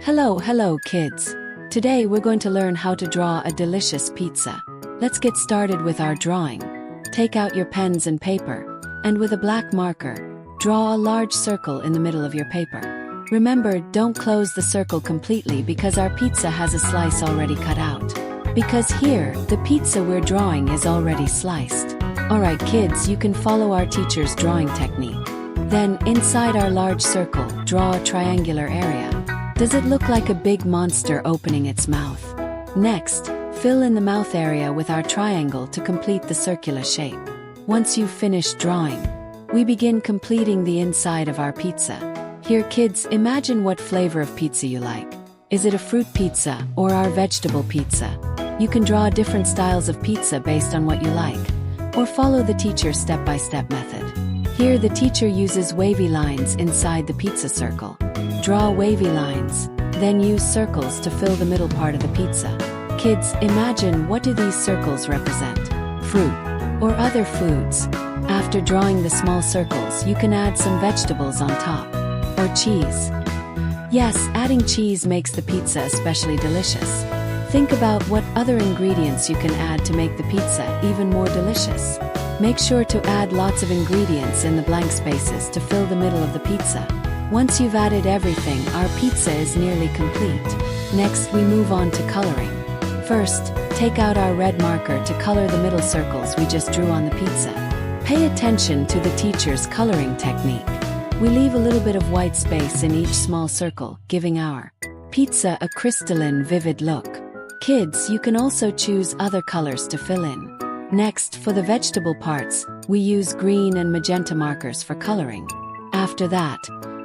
Hello kids. Today we're going to learn how to draw a delicious pizza. Let's get started with our drawing. Take out your pens and paper, and with a black marker, draw a large circle in the middle of your paper. Remember, don't close the circle completely because our pizza has a slice already cut out. Because here, the pizza we're drawing is already sliced. Alright kids, you can follow our teacher's drawing technique. Then, inside our large circle, draw a triangular area. Does it look like a big monster opening its mouth? Next, fill in the mouth area with our triangle to complete the circular shape. Once you've finished drawing, we begin completing the inside of our pizza. Here kids, imagine what flavor of pizza you like. Is it a fruit pizza or our vegetable pizza? You can draw different styles of pizza based on what you like, or follow the teacher's step-by-step method. Here the teacher uses wavy lines inside the pizza circle. Draw wavy lines, then use circles to fill the middle part of the pizza. Kids, imagine, what do these circles represent? Fruit or other foods. After drawing the small circles, you can add some vegetables on top. Or cheese. Yes, adding cheese makes the pizza especially delicious. Think about what other ingredients you can add to make the pizza even more delicious. Make sure to add lots of ingredients in the blank spaces to fill the middle of the pizza. Once you've added everything, our pizza is nearly complete. Next, we move on to coloring. First, take out our red marker to color the middle circles we just drew on the pizza. Pay attention to the teacher's coloring technique. We leave a little bit of white space in each small circle, giving our pizza a crystalline, vivid look. Kids, you can also choose other colors to fill in. Next, for the vegetable parts, we use green and magenta markers for coloring. After that,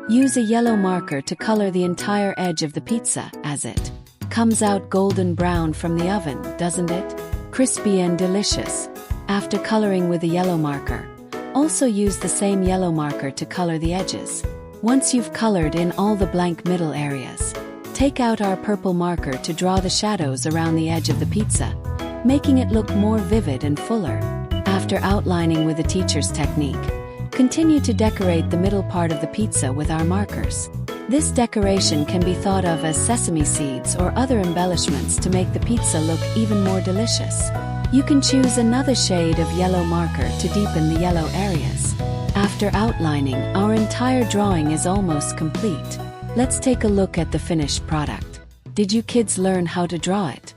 use a yellow marker to color the entire edge of the pizza, as it comes out golden brown from the oven, doesn't it? Crispy and delicious. After coloring with a yellow marker, also use the same yellow marker to color the edges. Once you've colored in all the blank middle areas, take out our purple marker to draw the shadows around the edge of the pizza, making it look more vivid and fuller. After outlining with the teacher's technique, continue to decorate the middle part of the pizza with our markers. This decoration can be thought of as sesame seeds or other embellishments to make the pizza look even more delicious. You can choose another shade of yellow marker to deepen the yellow areas. After outlining, our entire drawing is almost complete. Let's take a look at the finished product. Did you kids learn how to draw it?